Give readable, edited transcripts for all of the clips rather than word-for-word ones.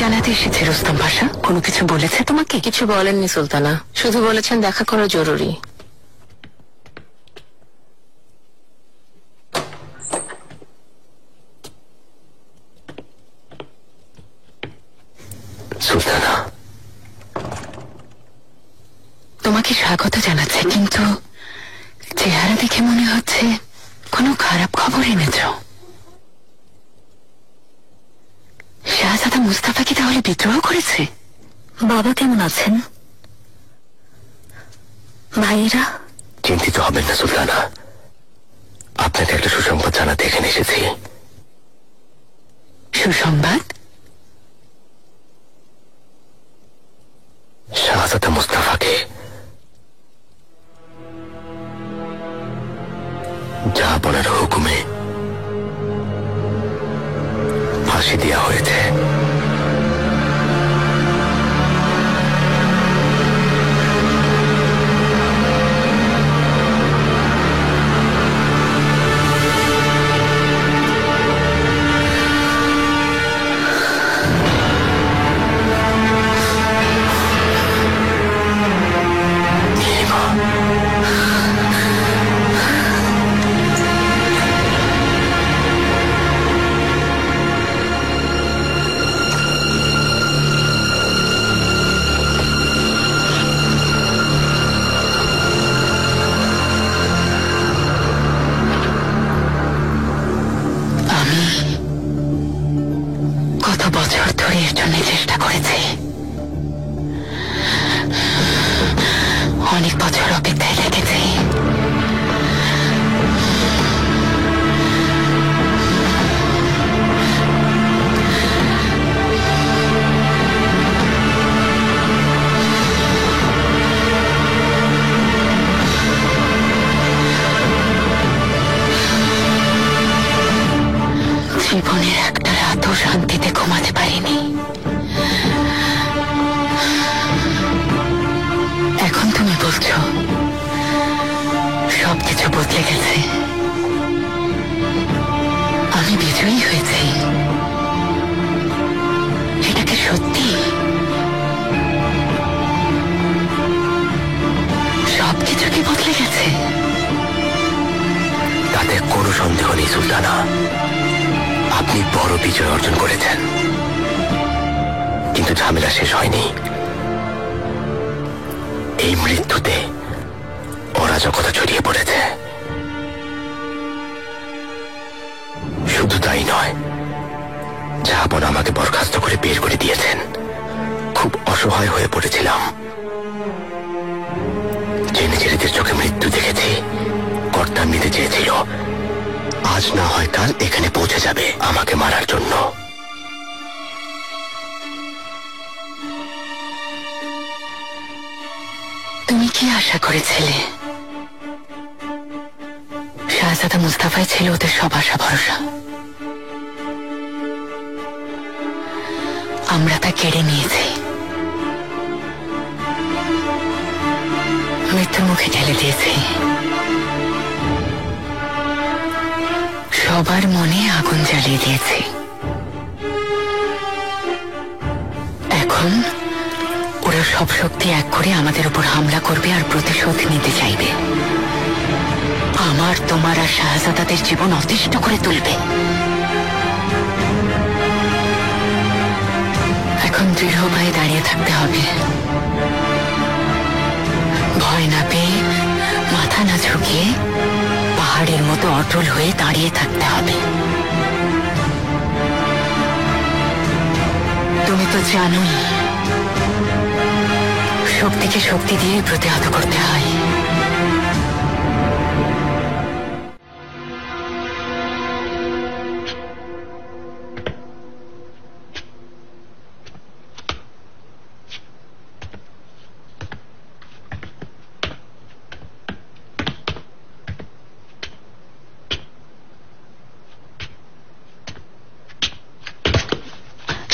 জানাতে এসেছে রুস্তম পাশা? কোনো কিছু বলেছে তোমাকে? কিছু বলেননি সুলতানা, শুধু বলেছেন দেখা করা জরুরি। সুলতানা, তোমাকে স্বাগত জানাচ্ছে, কিন্তু চেহারা দেখে মনে হচ্ছে কোনো খারাপ খবর এনেছ। শাহজাদা মুস্তাফা কি তাহলে বিদ্রোহ করেছে? বাবা কেমন আছেন? ভাইয়েরা? চিন্তিত হবেন না সুলতানা, আপনাকে একটা সুসংবাদ জানাতে এখানে এসেছি। সুসংবাদ? শাহজাদা মুস্তাফাকে জাহাপনার হুকুমে ফাঁসি দেওয়া হয়েছে। কত বছর ধরে এর জন্য চেষ্টা করেছি, অনেক বছর অপেক্ষায় রেখেছি। জীবনের একটা রাতও শান্তিতে ঘুমাতে পারিনি। এখন তুমি বলছো সবকিছু বদলে গেছে, আমি বিজয়ী হয়েছি। এটা কি সত্যি? সবকিছু কি বদলে গেছে? তাতে কোনো সন্দেহ নেই সুলতানা, আপনি বড় বিজয় অর্জন করেছেন। কিন্তু ঝামেলা শেষ হয়নি। এই মৃত্যুতে অরাজকতা ছড়িয়ে পড়েছে। শুধু তাই নয়, জাহাপনা আমাকে বরখাস্ত করে বের করে দিয়েছেন। খুব অসহায় হয়ে পড়েছিলাম। যে নিজেদের চোখে মৃত্যু দেখেছি, কর্তার নিতে চেয়েছিল, আজ না হয় কাল এখানে পৌঁছে যাবে আমাকে মারার জন্য। তুমি কি আশা করেছিলে? শাহজাদা মুস্তাফাই ছিল ওদের সব আশা ভরসা। আমরা তা কেড়ে নিয়েছি, মৃত্যুর মুখে ঠেলে দিয়েছি। সবার মনে আগুন জ্বালিয়ে দিয়েছি। এখন ওরা সব শক্তি এক করে আমাদের উপর হামলা করবে আর প্রতিশোধ নিতে চাইবে। আমার, তোমার আর শাহজাদাদের জীবন অতিষ্ঠ করে তুলবে। এখন দৃঢ় ভাবে দাঁড়িয়ে থাকতে হবে, ভয় না পেয়ে, মাথা না ঝুঁকিয়ে পাহাড়ের মতো অটল হয়ে দাঁড়িয়ে থাকতে হবে। তুমি তো জানোই, শক্তিকে শক্তি দিয়ে প্রতিহত করতে হয়।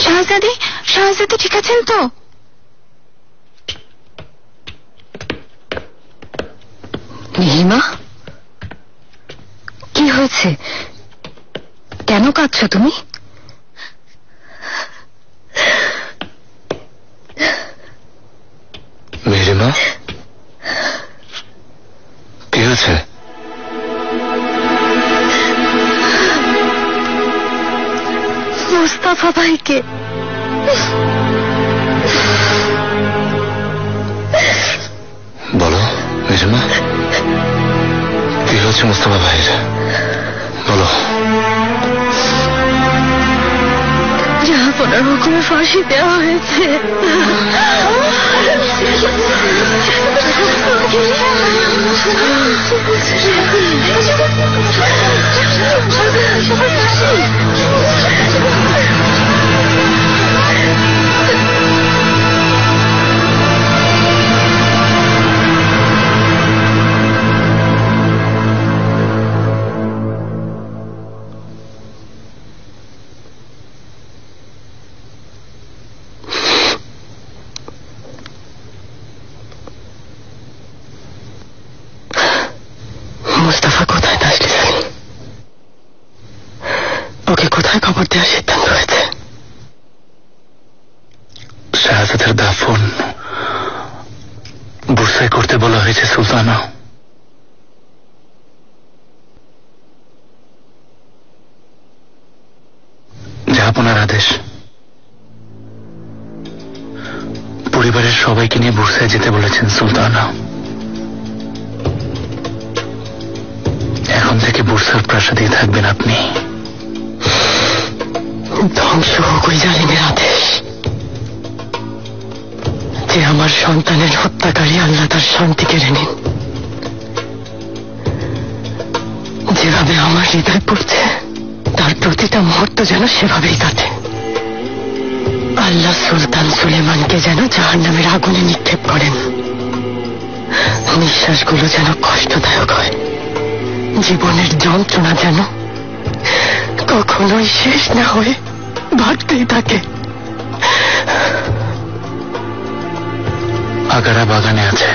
শাহজাদি, শাহজাদি ঠিক আছেন তো? নীলিমা, কি হয়েছে? কেন কাঁদছো তুমি? মুস্তাফা ভাইকে। বলো মেজমা, কি হচ্ছে মুস্তাফা ভাইয়ের? বলো। জাহাপনার হুকুমে ফাঁসি দেওয়া হয়েছে। মুস্তাফা কোথায় তাসলি জানি? ওকে কোথায় খবর দেওয়ার সিদ্ধান্ত হয়েছে? শাহজাদের দাফন বুরসায় করতে বলা হয়েছে সুলতানা। জাহাপনার আদেশ। পরিবারের সবাইকে নিয়ে বুরসায় যেতে বলেছেন সুলতানা। এখন থেকে বুরসার প্রাসাদেই থাকবেন আপনি। ধ্বংস হোক ওই জালিমের আদেশ। যে আমার সন্তানের হত্যাকারী, আল্লাহ তার শান্তি কেড়ে নিন। যেভাবে আমার হৃদয় পড়ছে, তার প্রতিটা মুহূর্ত যেন সেভাবেই কাটে। আল্লাহ সুলতান সুলেমানকে যেন জাহান্নামের আগুনে নিক্ষেপ করেন। নিঃশ্বাসগুলো যেন কষ্টদায়ক হয়। জীবনের যন্ত্রণা যেন কখনোই শেষ না হয়ে বাড়তেই থাকে। আগারা বাগানে আছে,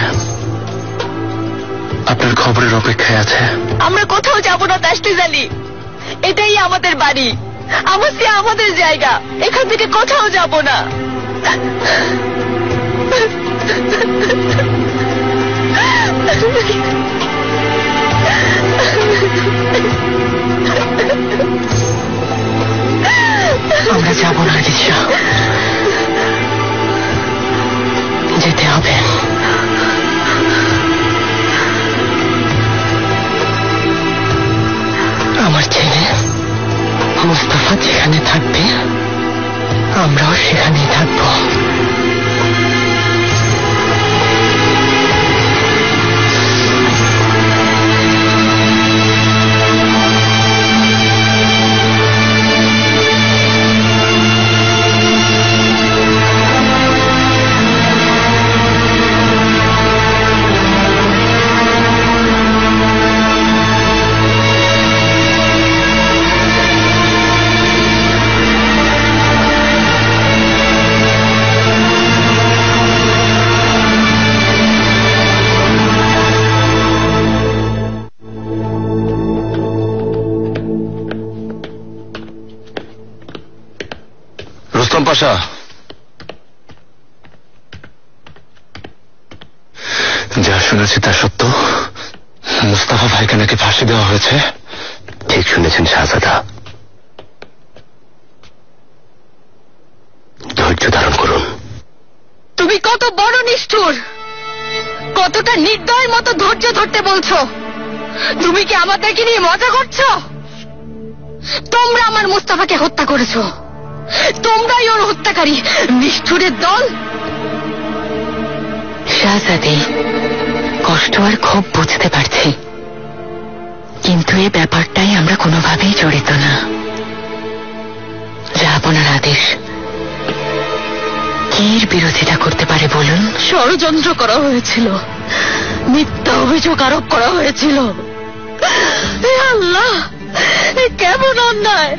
আপনার খবরের অপেক্ষায় আছে। আমরা কোথাও যাব না তাসলিজ আলী, এটাই আমাদের বাড়ি, আমাদের জায়গা। এখান থেকে কোথাও যাব না। আমরা যাব না দিশা, যেতে হবে। আমার ছেলে মুস্তাফা যেখানে থাকবে, আমরাও সেখানেই থাকবো। রুস্তম পাশা, যা শুনেছি তা সত্য? মুস্তাফা ভাইকে নাকি ফাঁসি দেওয়া হয়েছে? ঠিক শুনেছেন শাহজাদা। ধৈর্য ধারণ করুন। তুমি কত বড় নিষ্ঠুর, কতটা নির্দয়ের মতো ধৈর্য ধরতে বলছো? তুমি কি আমাদেরকে নিয়ে মজা করছো? তোমরা আমার মুস্তাফাকে হত্যা করেছো, তোমরাই ওর হত্যাকারী, নিষ্ঠুরের দল। শাহজাদি, কষ্ট আর ক্ষোভ বুঝতে পারছি, কিন্তু এই ব্যাপারটাই আমরা কোনোভাবেই জড়িত না। যা আপনার আদেশ, কি এর বিরোধিতা করতে পারে বলুন? ষড়যন্ত্র করা হয়েছিল, মিথ্যা অভিযোগ আরোপ করা হয়েছিল। হে আল্লাহ, এ কেমন অন্যায়!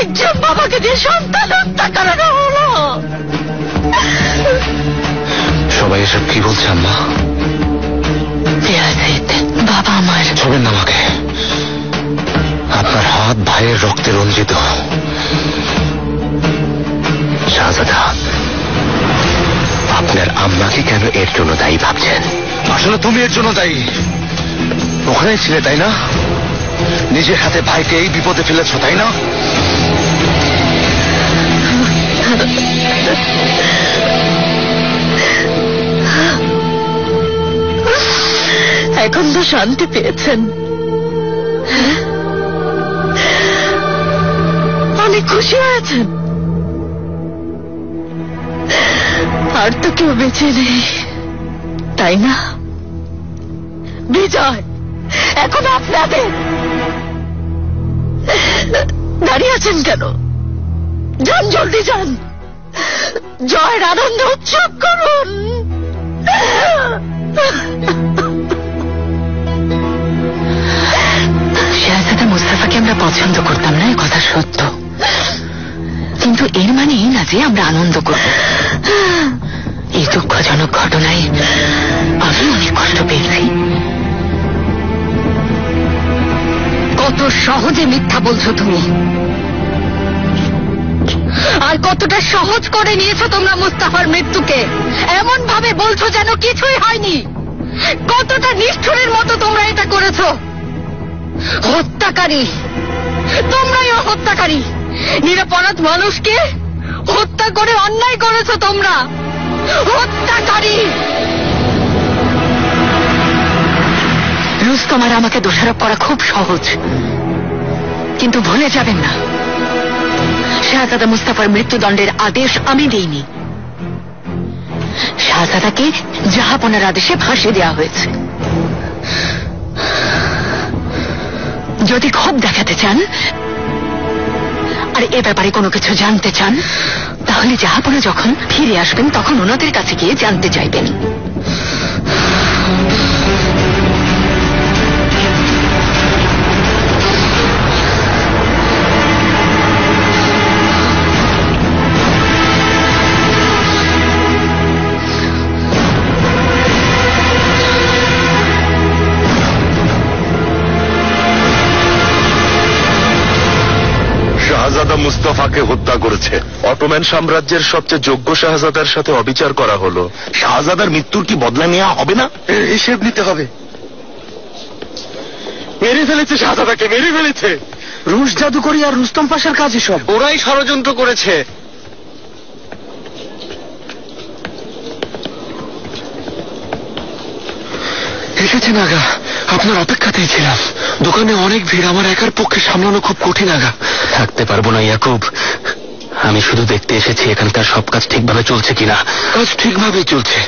একজন বাবাকে দিয়ে সন্তান হত্যা করানো হলো। সবাই এসব কি বলছে আম্মা? বাবা আমার। ছবেন না আমাকে, আপনার হাত ভাইয়ের রক্তে রঞ্জিত। শাহজাদা, আপনার আম্মাকে কেন এর জন্য দায়ী ভাবছেন? আসলে তুমি এর জন্য দায়ী। ওখানেই ছিলে তাই না? নিজের হাতে ভাইকে এই বিপদে ফেলেছ তাই না? এখন তো শান্তি পেয়েছেন, অনেক খুশি হয়েছেন। আর তো কেউ বেঁচে নেই, তাই না? বিজয় এখন আপনাদের। দাঁড়িয়ে আছেন কেন? যান, জলদি যান, জয়ের আনন্দ উৎসব করুন। শাহজাদা মুস্তাফাকে আমরা পছন্দ করতাম না, এ কথা সত্য, কিন্তু এর মানে এই না যে আমরা আনন্দ করব। এই দুঃখজনক ঘটনায় আমি অনেক কষ্ট পেয়েছি। কত সহজে মিথ্যা বলছো তুমি, আর কতটা সহজ করে নিয়েছো তোমরা মুস্তাফার মৃত্যুকে। এমন ভাবে বলছো যেন কিছুই হয়নি। কতটা নিষ্ঠুরের মতো তোমরা এটা করেছো। হত্যাকারী তোমরাই, হত্যাকারী। নিরপরাধ মানুষকে হত্যা করে অন্যায় করেছো তোমরা, হত্যাকারী। রুস্তম আর আমাকে দোষারোপ করা খুব সহজ, কিন্তু ভুলে যাবেন না, শাহজাদা মুস্তাফার মৃত্যুদণ্ডের আদেশ আমি দেইনি। শাহজাদাকে জাহাপনার আদেশে ফাঁসি দেওয়া হয়েছে। যদি ক্ষোভ দেখাতে চান আর এ ব্যাপারে কোনো কিছু জানতে চান, তাহলে জাহাপনা যখন ফিরে আসবেন তখন ওনাদের কাছে গিয়ে জানতে চাইবেন। শাহজাদা মুস্তাফাকে হত্যা করেছে। অটোম্যান সাম্রাজ্যের সবচেয়ে যোগ্য শাহজাদার সাথে অবিচার করা হলো। শাহজাদার মৃত্যুর কি বদলা নেওয়া হবে না? হিসেব নিতে হবে। মেরে ফেলেছে শাহজাদাকে, মেরে ফেলেছে। রুশ জাদুকরি আর রুস্তম পাশার কাজই সব। ওরাই ষড়যন্ত্র করেছে। এসেছেন আগা, আপনার অপেক্ষাতেই ছিলাম। দোকানে অনেক ভিড়, আমার একার পক্ষে সামলানো খুব কঠিন আগা। থাকতে পারবো না ইয়াকুব, আমি শুধু দেখতে এসেছি এখানকার সব কাজ ঠিকভাবে চলছে কিনা। কাজ ঠিকভাবেই চলছে।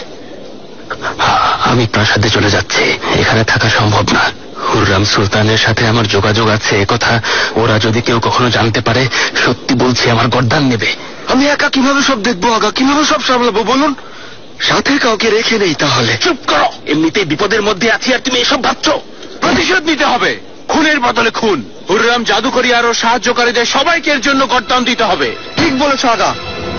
আমি প্রাসাদে চলে যাচ্ছি, এখানে থাকা সম্ভব না। হুররাম সুলতানের সাথে আমার যোগাযোগ আছে, একথা ওরা যদি কেউ কখনো জানতে পারে, সত্যি বলছি আমার গর্দান নেবে। আমি একা কিভাবে সব দেখবো আগা, কিভাবে সব সামলাবো বলুন? সাথে কাউকে রেখে নেই। তাহলে চুপ করো, এমনিতেই বিপদের মধ্যে আছি আর তুমি এসব ভাবছো। প্রতিশোধ নিতে হবে, খুনের বদলে খুন। হুররাম জাদুকরি আর সাহায্যকারীদের সবাইকে এর জন্য গর্দান দিতে হবে। ঠিক বলেছ আগা,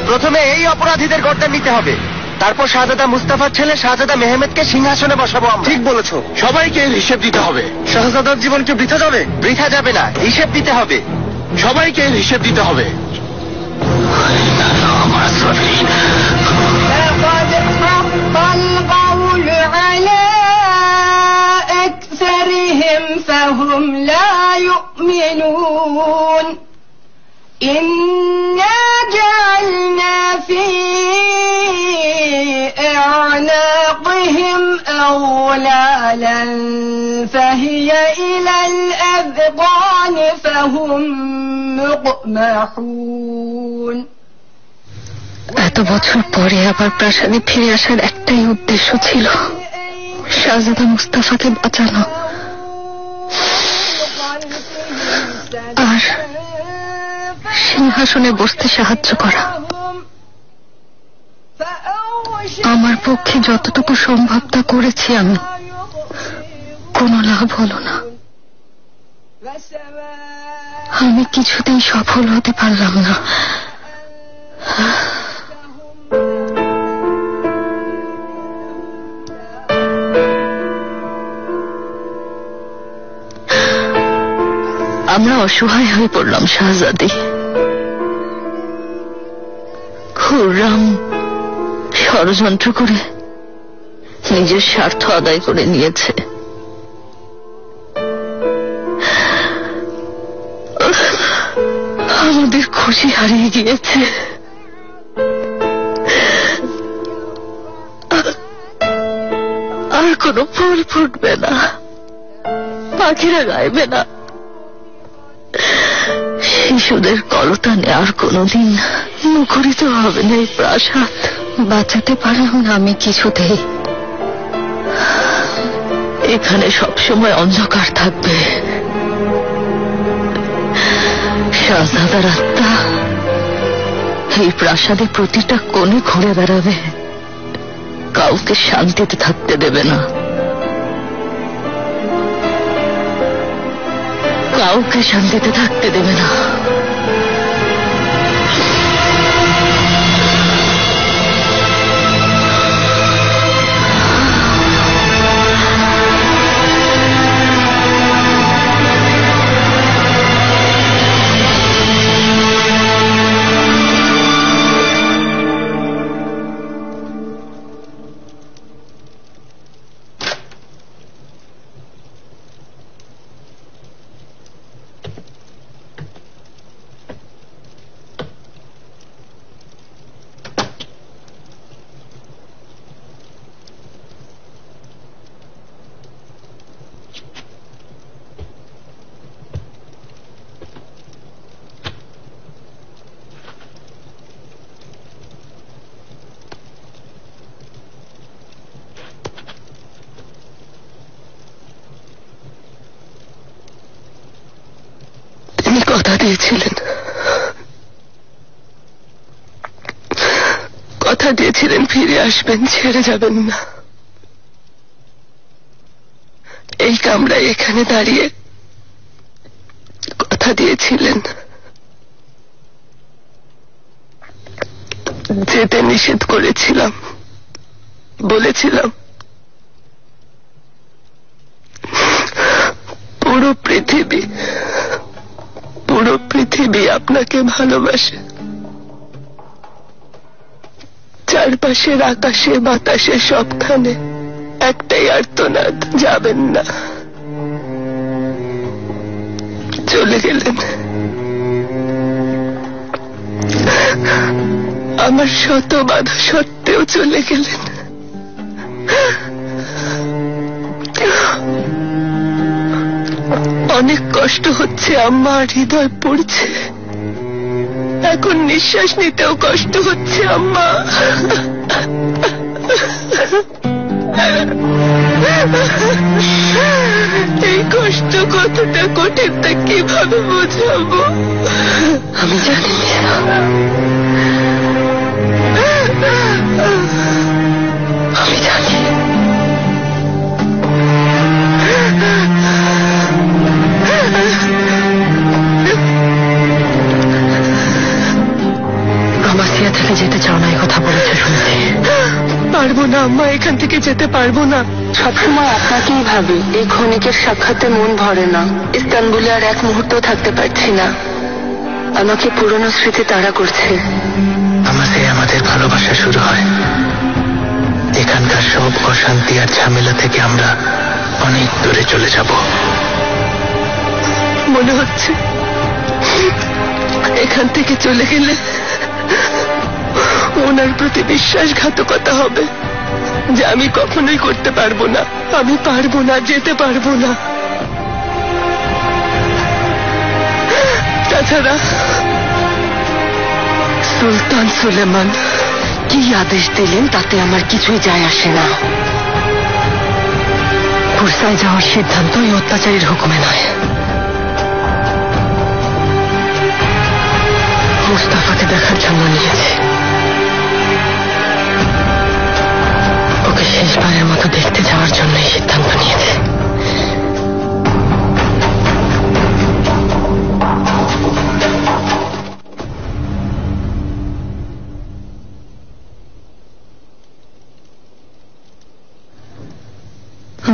প্রথমে এই অপরাধীদের গর্দান নিতে হবে, তারপর শাহজাদা মুস্তাফার ছেলে শাহজাদা মেহমেদকে সিংহাসনে বসাবো আমরা। ঠিক বলেছ, সবাইকে এর হিসেব দিতে হবে। শাহজাদার জীবন কি বৃথা যাবে? বৃথা যাবে না, হিসেব দিতে হবে। সবাইকে এর হিসেব দিতে হবে। لقد حق القول على أكثرهم فهم لا يؤمنون إنا جعلنا في أعناقهم أغلالا فهي إلى الأذقان فهم مقمحون। এত বছর পরে আবার প্রাসাদে ফিরে আসার একটাই উদ্দেশ্য ছিল, শাহজাদা মুস্তাফাকে বাঁচানো আর সিংহাসনে বসতে সাহায্য করা। আমার পক্ষে যতটুকু সম্ভব তা করেছি আমি, কোনো লাভ হলো না। আমি কিছুতেই সফল হতে পারলাম না। আমরা অসহায় হয়ে পড়লাম শাহজাদি। খুররাম ষড়যন্ত্র করে নিজের স্বার্থ আদায় করে নিয়েছে। আমাদের খুশি হারিয়ে গিয়েছে। কোনো ফুল ফুটবে না, পাখিরা গাইবে না, শিশুদের কলতানে আর কোনোদিন মুখরিত হবে না এই প্রাসাদ। বাঁচাতে পারলাম না আমি কিছুতেই। এখানে সবসময় অন্ধকার থাকবে। শাহজাদার আত্মা এই প্রাসাদে প্রতিটা কোণে ঘুরে বেড়াবে, কাউকে শান্তিতে থাকতে দেবে না, কাউকে শান্তিতে থাকতে দেবে না। তিনি কথা দিয়েছিলেন, কথা দিয়েছিলেন ফিরে আসবেন, ছেড়ে যাবেন না। এই কামরায় এখানে দাঁড়িয়ে কথা দিয়েছিলেন, যেতে নিষেধ করেছিলাম, বলেছিলাম পুরো পৃথিবী আপনাকে ভালোবাসে। চারপাশের আকাশে বাতাসে সবখানে একটাই আর্তনাদ, যাবেন না। চলে গেলেন, আমার শত বাধা সত্ত্বেও চলে গেলেন। অনেক কষ্ট হচ্ছে আম্মা, হৃদয় পড়ছে। এখন নিঃশ্বাস নিতেও কষ্ট হচ্ছে আম্মা। এই কষ্ট কতটা কঠিন তা কিভাবে বোঝাবো? আমি জানি আমি জানি। আমাসিয়া থেকে যেতে চাও না, এই কথা বলেছে শুনতে। পারবো না আম্মা, এখান থেকে যেতে পারবো না। সবসময় আপনাকেই ভাবি, এই ক্ষণিকের সাক্ষাতে মন ভরে না। ইস্তানবুলে আর এক মুহূর্ত থাকতে পারছি না, আমাকে পুরনো স্মৃতি তাড়া করছে। আমাদের ভালোবাসা শুরু হয়। এখানকার সব অশান্তি আর ঝামেলা থেকে আমরা অনেক দূরে চলে যাব। মনে হচ্ছে এখান থেকে চলে গেলে ওনার প্রতি বিশ্বাসঘাতকতা হবে, যে আমি কখনোই করতে পারবো না। আমি পারবো না, যেতে পারবো না। তাছাড়া সুলতান সুলেমান কি আদেশ দিলেন তাতে আমার কিছুই যায় আসে না। বুরসায় যাওয়ার সিদ্ধান্ত এই অত্যাচারীর হুকুমে নয়, মুস্তাফাকে দেখার জন্য নিয়েছে। ওকে শেষবারের মতো দেখতে যাওয়ার জন্য এই সিদ্ধান্ত নিয়েছে।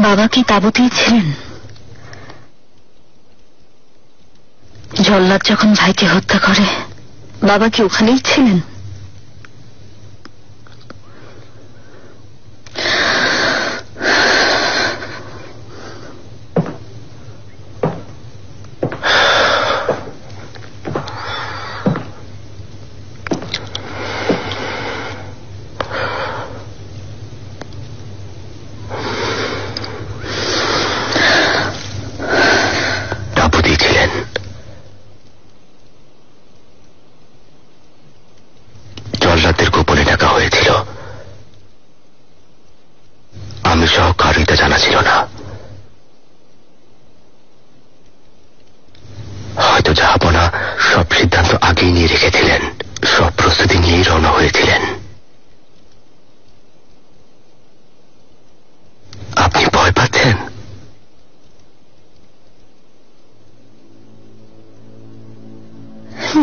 বাবা কি তাঁবুতেই ছিলেন? জল্লাদ যখন ভাইকে হত্যা করে বাবা কি ওখানেই ছিলেন? জাহাপনা সব সিদ্ধান্ত আগেই নিয়ে রেখেছিলেন, সব প্রস্তুতি নিয়েই রওনা হয়েছিলেন। আপনি ভয় পাচ্ছেন?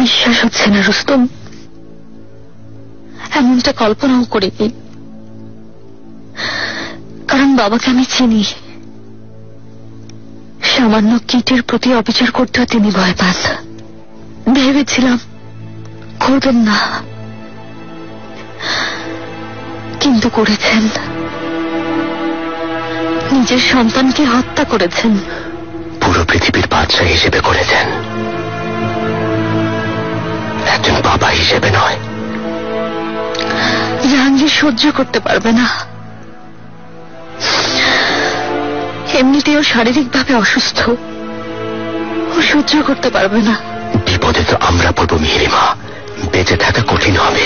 বিশ্বাস হচ্ছে না রুস্তম, এমনটা কল্পনাও করিনি। কারণ বাবাকে আমি চিনি, সামান্য কীটের প্রতি অবিচার করতেও তিনি ভয় পান। ভেবেছিলাম করবেন না, কিন্তু করেছেন। নিজের সন্তানকে হত্যা করেছেন। পুরো পৃথিবীর বাদশা হিসেবে করেছেন, একজন বাবা হিসেবে নয়। জাহাঙ্গীর সহ্য করতে পারবে না। এমনিতেও শারীরিকভাবে অসুস্থ, ও সহ্য করতে পারবে না। বিপদে তো আমরা পড়ব মিহিরিমা, বেঁচে থাকা কঠিন হবে।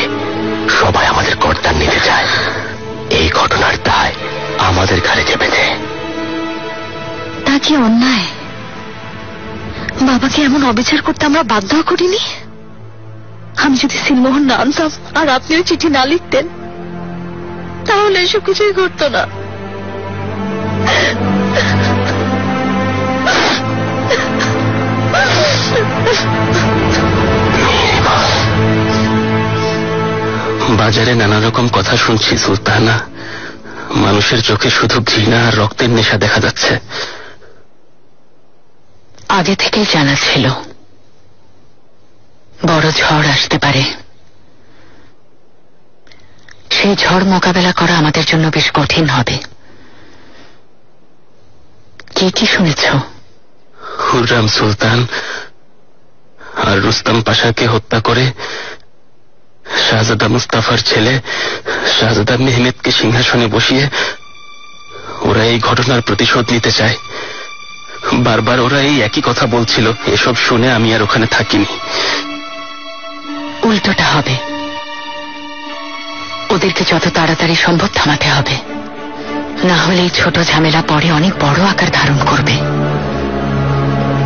সবাই আমাদের কর্তার নিতে চায়, এই ঘটনার দায় আমাদের ঘাড়ে চেপেছে। তা কি অন্যায়? বাবাকে এমন অবিচার করতে আমরা বাধ্য করিনি। আমি যদি সিলমোহর না আনতাম আর আপনিও চিঠি না লিখতেন, তাহলে এসব কিছুই ঘটতো না। বাজারে নানা রকম কথা শুনছি সুলতানা। মানুষের চোখে শুধু ঘৃণা আর রক্তের নেশা দেখা যাচ্ছে। আগে থেকেই জানা ছিল বড় ঝড় আসতে পারে। সেই ঝড় মোকাবেলা করা আমাদের জন্য বেশ কঠিন হবে। কি কি শুনেছ? হুররাম সুলতান আর রুস্তম পাশাকে হত্যা করে শাহজাদা মুস্তাফার ছেলে শাহজাদা মেহমেদকে সিংহাসনে বসিয়ে ওরা এই ঘটনার প্রতিশোধ নিতে চায়। বারবার ওরা এই একই কথা বলছিল। এসব শুনে আমি আর ওখানে থাকিনি। উল্টোটা হবে। ওদেরকে যত তাড়াতাড়ি সম্ভব থামাতে হবে, না হলে এই ছোট ঝামেলা পরে অনেক বড় আকার ধারণ করবে।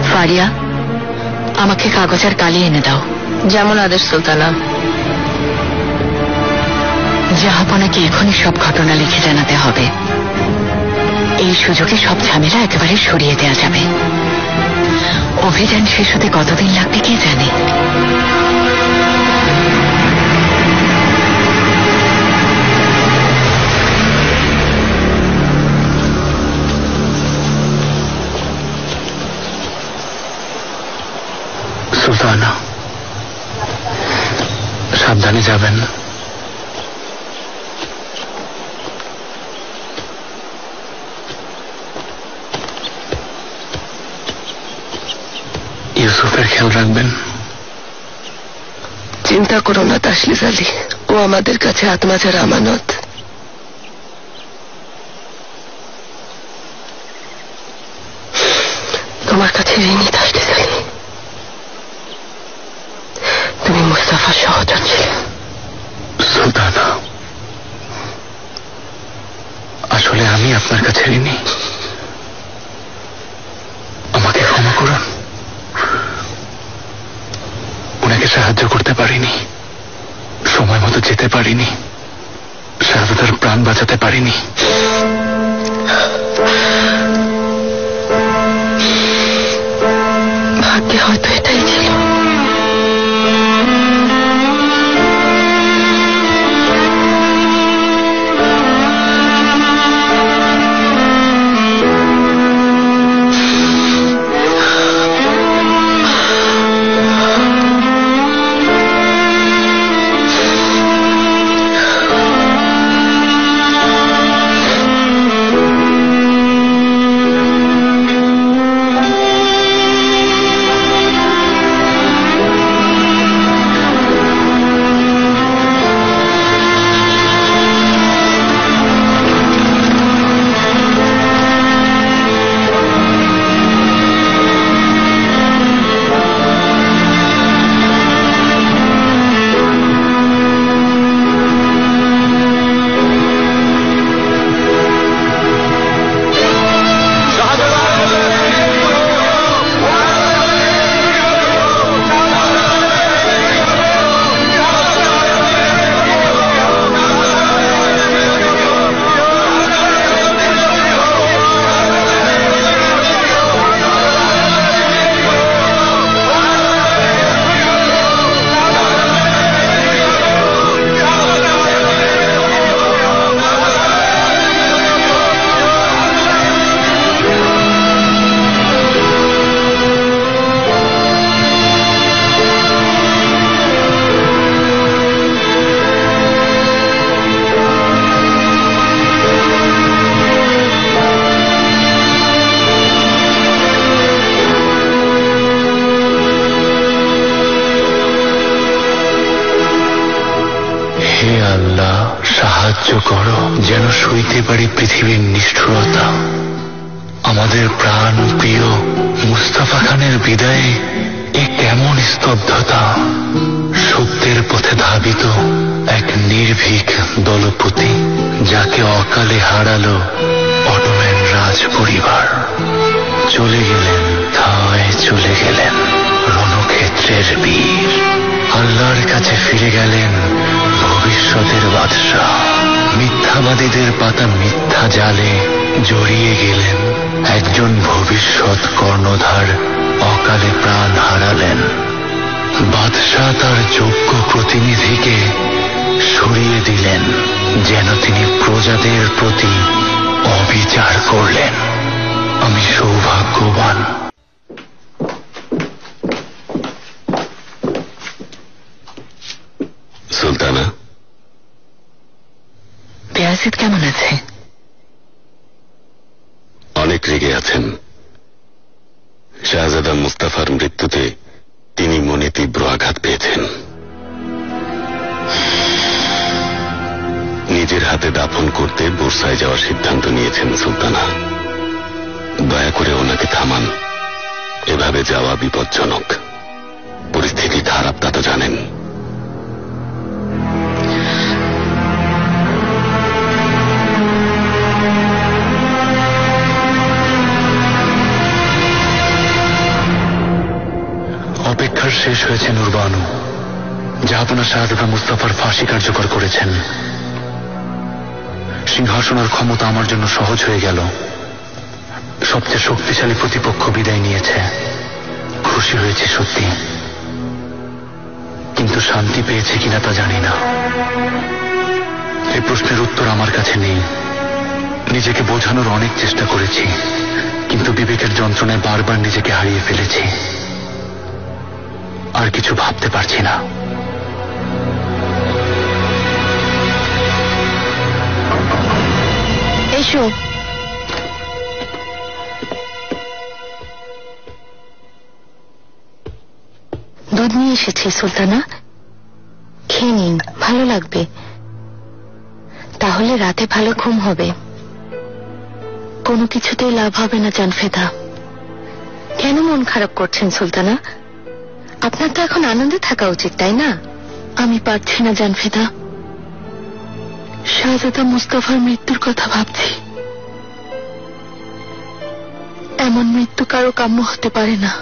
ফারিয়া, আমাকে কাগজ আর কালি এনে দাও। যেমন আদেশ সুলতানা। জাহাপনাকে এখনই সব ঘটনা লিখে জানাতে হবে। এই সুযোগে সব ঝামেলা একেবারে সরিয়ে দেওয়া যাবে। অভিযান শেষ হতে কতদিন লাগবে কে জানে। সুলতানা, সাবধানে যাবেন। ইউসুফের খেয়াল রাখবেন। চিন্তা করো না তাসলিস আলী, ও আমাদের কাছে আত্মাচার আমানত। তোমার কাছে ঋণী তাসলিস আলী। তুমি মুস্তাফার সহচর ছিলে। সুলতানা, আসলে আমি আপনার কাছে ঋণী। আমাকে ক্ষমা করুন। ওনাকে সাহায্য করতে পারিনি, সময় মতো যেতে পারিনি, শাহজাদার প্রাণ বাঁচাতে পারিনি। ভাগ্যে হয়তো এটাই ছিল। সাহায্য করো যেন সইতে পারি পৃথিবীর নিষ্ঠুরতা। আমাদের প্রাণ প্রিয় মুস্তাফা খানের বিদায়ে এ কেমন স্তব্ধতা। সত্যের পথে ধাবিত এক নির্ভীক দলপতি, যাকে অকালে হারালো অটোম্যান রাজ পরিবার। চলে গেলেন ঠায়, চলে গেলেন রণক্ষেত্রের বীর। আল্লাহর কাছে ফিরে গেলেন ভবিষ্যতের বাদশাহ। মিথ্যাবাদীদের পাতা মিথ্যা জালে জড়িয়ে গেলেন একজন ভবিষ্যৎ কর্ণধার। অকালে প্রাণ হারালেন। বাদশাহ তার যোগ্য প্রতিনিধিকে সরিয়ে দিলেন, যেন তিনি প্রজাদের প্রতি অবিচার করলেন। আমি সৌভাগ্যবান। সুলতানা, বেয়াজিদ কেমন আছে? অনেক রেগে আছেন। শাহজাদা মুস্তাফার মৃত্যুতে তিনি মনে তীব্র আঘাত পেয়েছেন। নিজের হাতে দাফন করতে বুরসায় যাওয়ার সিদ্ধান্ত নিয়েছেন সুলতানা। দয়া করে ওনাকে থামান। এভাবে যাওয়া বিপজ্জনক। পরিস্থিতি খারাপ তা তো জানেন। অপেক্ষার শেষ হয়েছে নুরবানু। জাহাপনা শাহজাদা মুস্তাফার ফাঁসি কার্যকর করেছেন। সিংহাসনের ক্ষমতা আমার জন্য সহজ হয়ে গেল। সবচেয়ে শক্তিশালী প্রতিপক্ষ বিদায় নিয়েছে। খুশি হয়েছে সত্যি, কিন্তু শান্তি পেয়েছে কিনা তা জানি না। এই প্রশ্নের উত্তর আমার কাছে নেই। নিজেকে বোঝানোর অনেক চেষ্টা করেছি, কিন্তু বিবেকের যন্ত্রণায় বারবার নিজেকে হারিয়ে ফেলেছি। আর কিছু ভাবতে পারছি না। এসো। দুধ নিয়ে এসেছি সুলতানা, খেয়ে নিন, ভালো লাগবে। তাহলে রাতে ভালো ঘুম হবে। কোনো কিছুতেই লাভ হবে না জানফেদা। কেন মন খারাপ করছেন সুলতানা? আপনার তো এখন আনন্দে থাকা উচিত, তাই না? আমি পারছি না জানফেদা। শাহজাদা মুস্তাফার মৃত্যুর কথা ভাবছি। এমন মৃত্যু কারো কাম্য হতে পারে না।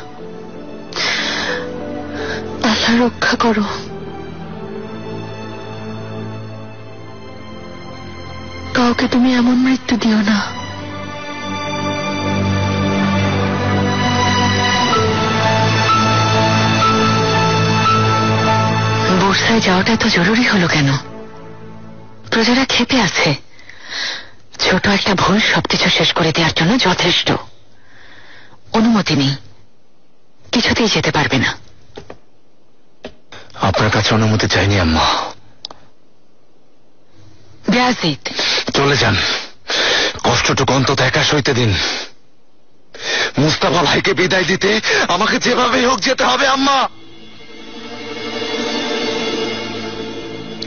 আল্লাহ রক্ষা করো। কাউকে তুমি এমন মৃত্যু দিও না। বুরসায় যাওয়াটা তো জরুরি হলো কেন? প্রজারা খেপে আছে। ছোট একটা ভুল সবকিছু শেষ করে দেওয়ার জন্য যথেষ্ট। অনুমতি নেই, কিছুতেই যেতে পারবে না। আপনার কাছে অনুমতি চাইনি আম্মা। বেয়াজিদ, চলে যান। কষ্টটুকু অন্তত একা সইতে দিন। মুস্তাফা ভাইকে বিদায় দিতে আমাকে যেভাবে হোক যেতে হবে আম্মা।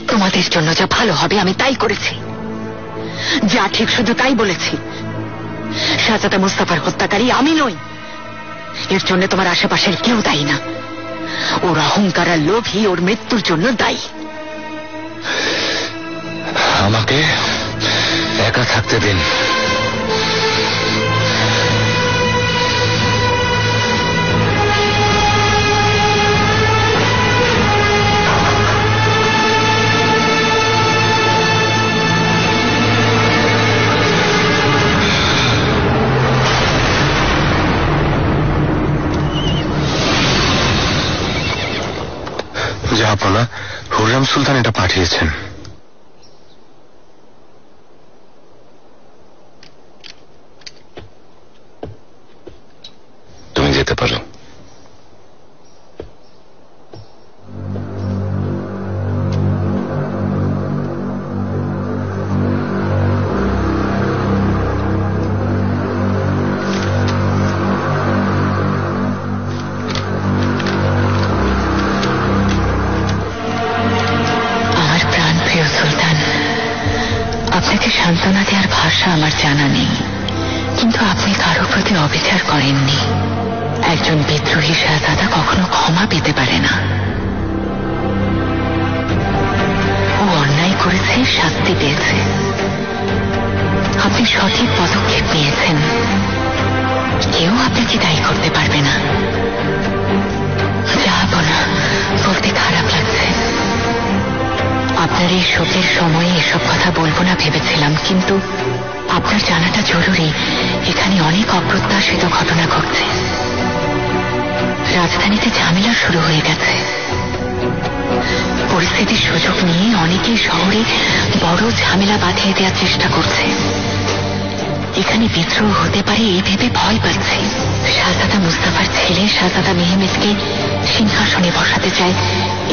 তোমাদের জন্য যা ভালো হবে আমি তাই করেছি। যা ঠিক শুধু তাই বলেছি। শাহজাদা মুস্তাফার হত্যাকারী আমি নই। এর জন্য তোমার আশেপাশের কেউ দায়ী না। ওর অহংকার আর লোভই ওর মৃত্যুর জন্য দায়ী। আমাকে একা থাকতে দিন। জাহাপনা, হুররাম সুলতান এটা পাঠিয়েছেন। তুমি যেতে পারো। আমার প্রাণ ভালোবাসা আমার জানা নেই, কিন্তু আপনি কারো প্রতি অবিচার করেননি। একজন বিদ্রোহী শাহজাদা কখনো ক্ষমা পেতে পারে না। ও অন্যায় করেছে, শাস্তি পেয়েছে। আপনি সঠিক পদক্ষেপ নিয়েছেন, কেউ আপনাকে দায়ী করতে পারবে না। যাবো না বলতে খারাপ লাগছে। আপনার এই শোকের সময়ে এসব কথা বলবো না ভেবেছিলাম, কিন্তু আপনার জানাটা জরুরি। এখানে অনেক অপ্রত্যাশিত ঘটনা ঘটছে। রাজধানীতে ঝামেলা শুরু হয়ে গেছে। পরিস্থিতির সুযোগ নিয়ে অনেকেই শহরে বড় ঝামেলা বাঁধিয়ে দেওয়ার চেষ্টা করছে। এখানে বিদ্রোহ হতে পারে এই ভেবে ভয় পাচ্ছি। শাহজাদা মুস্তাফার ছেলে শাহজাদা মেহমেদকে সিংহাসনে বসাতে চায়,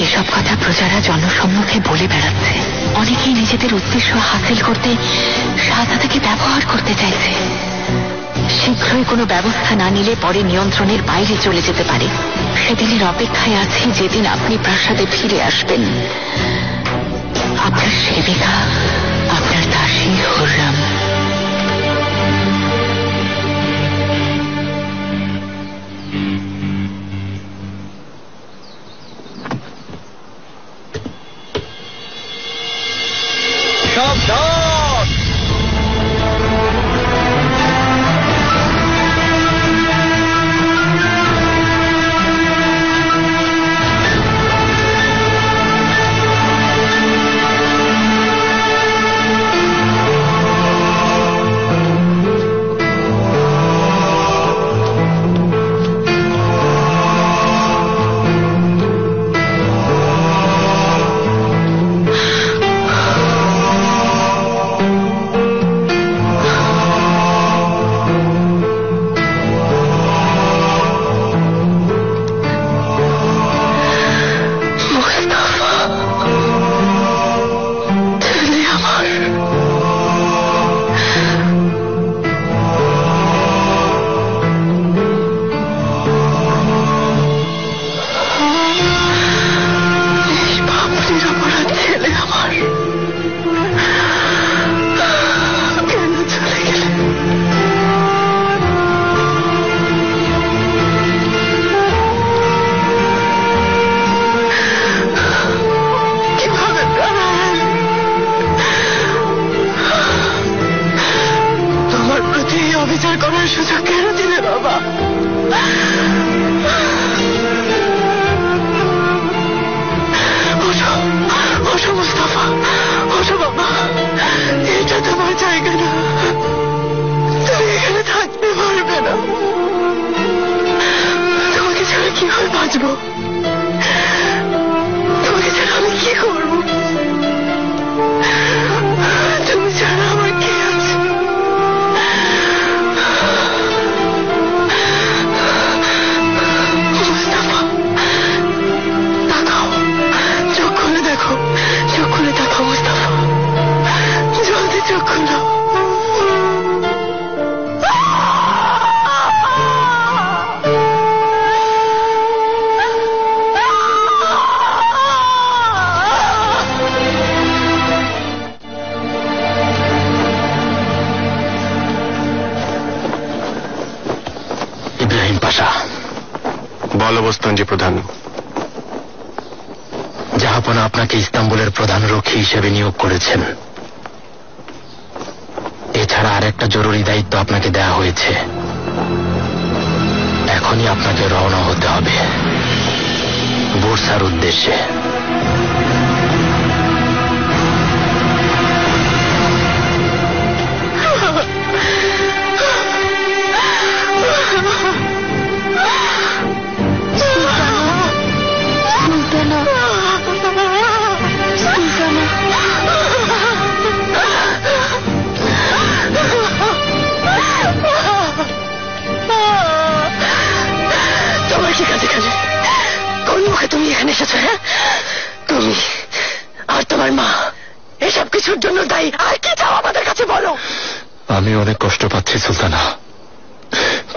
এসব কথা প্রজারা জনসম্মুখে বলে বেড়াচ্ছে। অনেকেই নিজেদের উদ্দেশ্য হাসিল করতে শাহজাদাকে ব্যবহার করতে চাইছে। শীঘ্রই কোনো ব্যবস্থা না নিলে পরে নিয়ন্ত্রণের বাইরে চলে যেতে পারে। সেদিনের অপেক্ষায় আছি যেদিন আপনি প্রাসাদে ফিরে আসবেন। আপনার সেবিকা, আপনার দাসী হুররাম। অবিচার করার সুযোগ কেন দিলে বাবা? ওঠো, ওঠো মুস্তাফা, ওঠো বাবা। এটা তোমার জায়গা না, তুমি এখানে থাকতে পারবে না। তোমাকে ছাড়া কিভাবে বাঁচবো? তোমাকে ছাড়া আমি কি করবো? তুমি ছাড়া আমার কে আছে? বলবস্তানজি প্রধান, জাহাপনা আপনাকে ইস্তাম্বুলের প্রধান রক্ষী হিসেবে নিয়োগ করেছেন। এছাড়া আরেকটা জরুরি দায়িত্ব আপনাকে দেওয়া হয়েছে। এখনই আপনাকে রওনা হতে হবে বুরসার উদ্দেশ্যে। তুমি এখানে এসেছো? হ্যাঁ, তুমি আর তোমার মা এসব কিছুর জন্য দায়ী। আর কি চাও আমাদের কাছে বলো? আমি অনেক কষ্ট পাচ্ছি সুলতানা।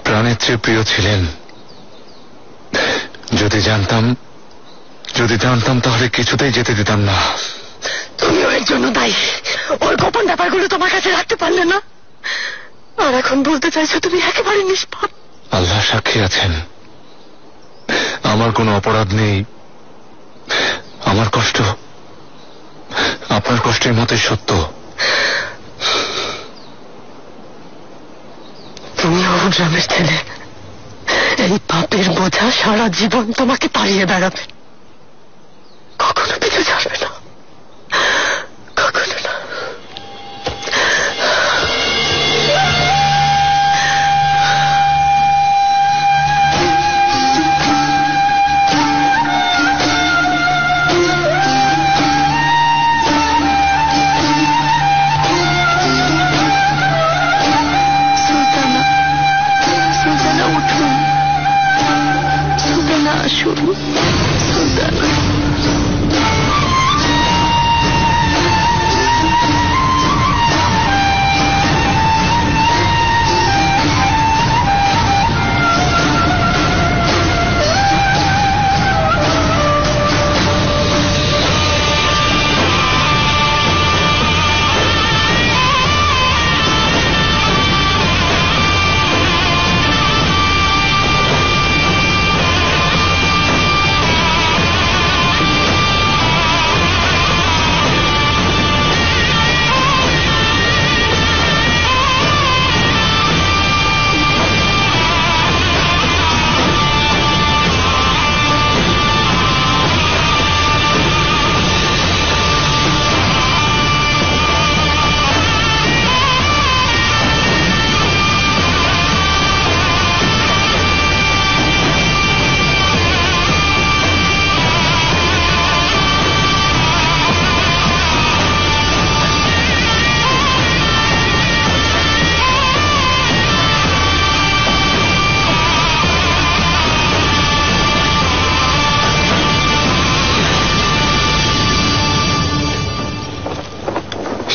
প্রাণের চেয়ে প্রিয় ছিলেন। যদি জানতাম তাহলে কিছুতেই যেতে দিতাম না। তুমিও এর জন্য দায়ী। ওর গোপন ব্যাপারগুলো তোমার কাছে রাখতে পারলে না। আর এখন বলতে চাইছো তুমি একেবারে নিষ্পাপ? আল্লাহ সাক্ষী আছেন, আমার কোনো অপরাধ নেই। আমার কষ্ট আপনার কষ্টের মতোই সত্য। তুমি ওর গ্রামের ছেলে, এই পাপের বোঝা সারা জীবন তোমাকে তাড়িয়ে বেড়াবে, কখনো পিছু ছাড়বে না, কখনো না। সুলতানা উঠুন, সুলতানা আসুন, সুলতানা।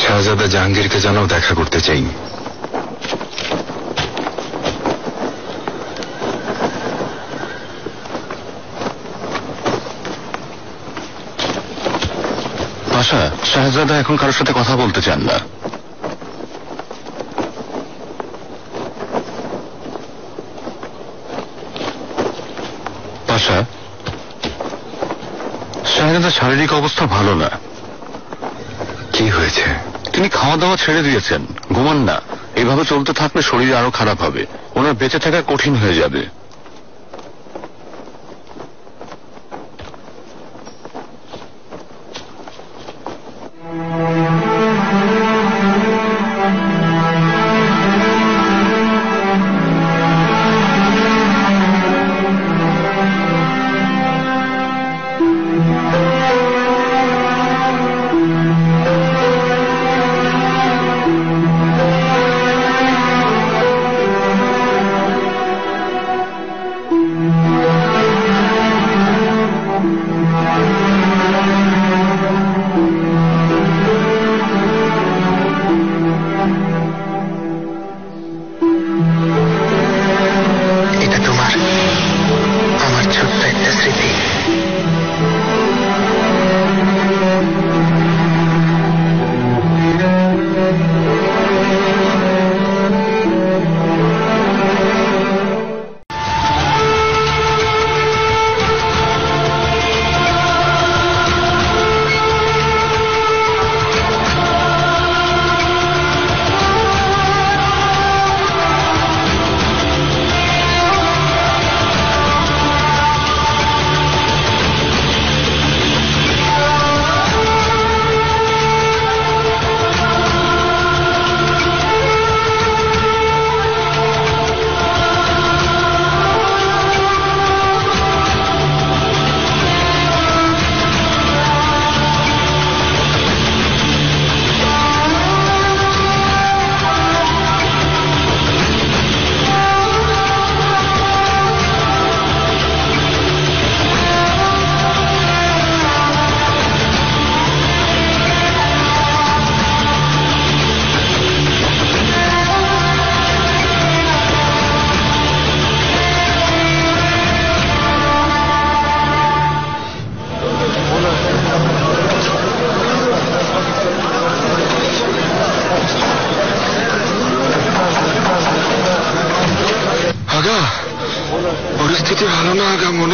শাহজাদা জাহাঙ্গীরকে জানাও দেখা করতে চাই। পাশা, শাহজাদা এখন কারোর সাথে কথা বলতে চান না। পাশা, শাহজাদার শারীরিক অবস্থা ভালো না। কি হয়েছে? তিনি খাওয়া দাওয়া ছেড়ে দিয়েছেন, ঘুমান না। এভাবে চলতে থাকলে শরীর আরো খারাপ হবে, ওনার বেঁচে থাকা কঠিন হয়ে যাবে।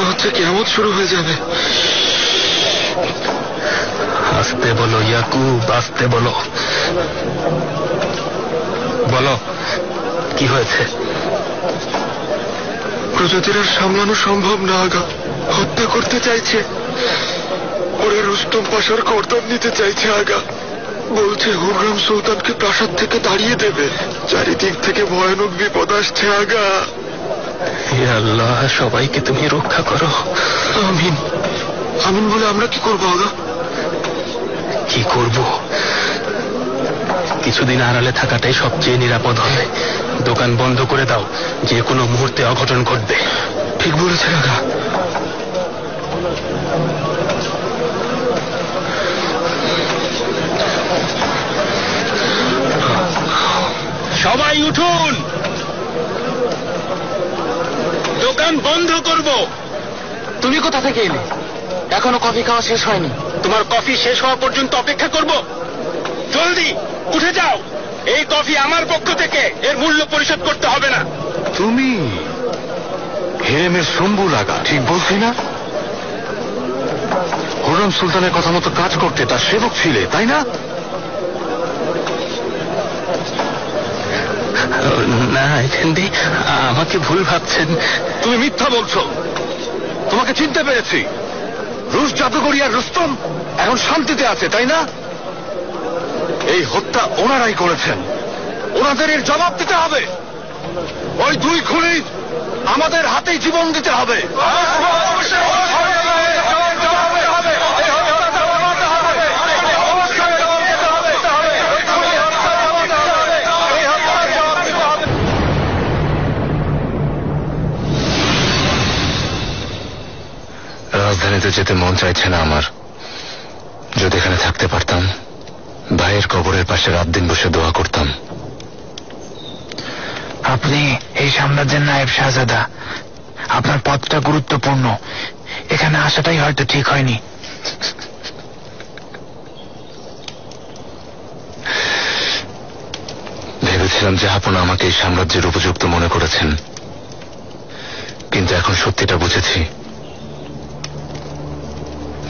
হচ্ছে কিয়ামত শুরু হয়ে যাবে। আসতে বলো ইয়াকুব, আসতে বলো। বলো কি হয়েছে? প্রজাতির আর সামলানো সম্ভব না আগা। হত্যা করতে চাইছে। ওরা রুস্তম পাশার কর্তন নিতে চাইছে আগা। বলছে হুররাম সুলতানকে প্রাসাদ থেকে তাড়িয়ে দেবে। চারিদিক থেকে ভয়ানক বিপদ আসছে আগা। হে আল্লাহ, সবাইকে তুমি রক্ষা করো। আমিন আমিন। বলে আমরা কি করবো আগা? কি করব? কিছুদিন আড়ালে থাকাটাই সবচেয়ে নিরাপদ হবে। দোকান বন্ধ করে দাও, যে কোনো মুহূর্তে অঘটন ঘটবে। ঠিক বলেছেন আগা। সবাই উঠুন, দোকান বন্ধ করব। তুমি কোথা থেকে এলে? এখনো কফি খাওয়া শেষ হয়নি। তোমার কফি শেষ হওয়া পর্যন্ত অপেক্ষা করব? জলদি উঠে যাও। এই কফি আমার পক্ষ থেকে, এর মূল্য পরিশোধ করতে হবে না। তুমি হেরেমের শম্ভু লাগা, ঠিক বলছি না? হুররাম সুলতানের কথা মতো কাজ করতে তার সেবক ছিলে, তাই না? না এফেন্দি, আমাকে ভুল ভাবছেন। তুমি মিথ্যা বলছো। তোমাকে চিনতে পেরেছি। রুশ জাদুকরি আর রুস্তম এখন শান্তিতে আছে, তাই না? এই হত্যা ওনারাই করেছেন। ওনাদের এর জবাব দিতে হবে। ওই দুই খুনি আমাদের হাতেই জীবন দিতে হবে। রাজধানীতে যেতে মন চাইছে না আমার। যদি এখানে থাকতে পারতাম, ভাইয়ের কবরের পাশে রাত দিন বসে দোয়া করতাম। আপনি এই সাম্রাজ্যের নায়েব শাহজাদা। আপনার পদটা গুরুত্বপূর্ণ। এখানে আসাটাই হয়তো ঠিক হয়নি। ভেবেছিলাম যে আপনি আমাকে এই সাম্রাজ্যের উপযুক্ত মনে করেছেন, কিন্তু এখন সত্যিটা বুঝেছি।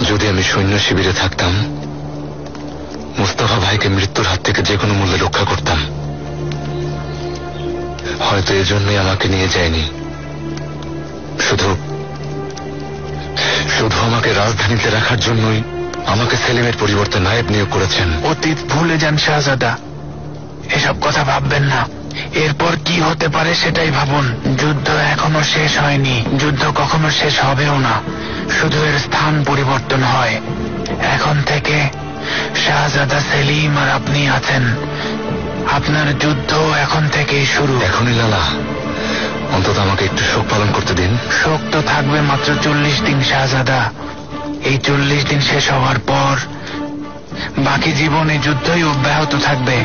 যদি আমি সৈন্য শিবিরে থাকতাম, মুস্তাফা ভাইকে মৃত্যুর হাত থেকে যে কোনো মূল্যে রক্ষা করতাম। হয়তো এজন্যই আমাকে নিয়ে যায়নি। শুধু আমাকে রাজধানীতে রাখার জন্যই আমাকে সেলিমের পরিবর্তে নায়েব নিয়োগ করেছেন। অতীত ভুলে যান শাহজাদা। এসব কথা ভাববেন না। এরপর কি হতে পারে সেটাই ভাবুন। যুদ্ধ এখনো শেষ হয়নি, যুদ্ধ কখনো শেষ হবেও না। শুধু এর স্থান পরিবর্তন হয়। এখন থেকে শাহজাদা সেলিম আর আপনি আছেন। আপনার যুদ্ধ এখন থেকেই শুরু। এখনই লালা, অন্তত আমাকে একটু শোক পালন করতে দিন। শোক তো থাকবে মাত্র 40 দিন শাহজাদা। এই 40 দিন শেষ হওয়ার পর বাকি জীবনে যুদ্ধই অব্যাহত থাকবে।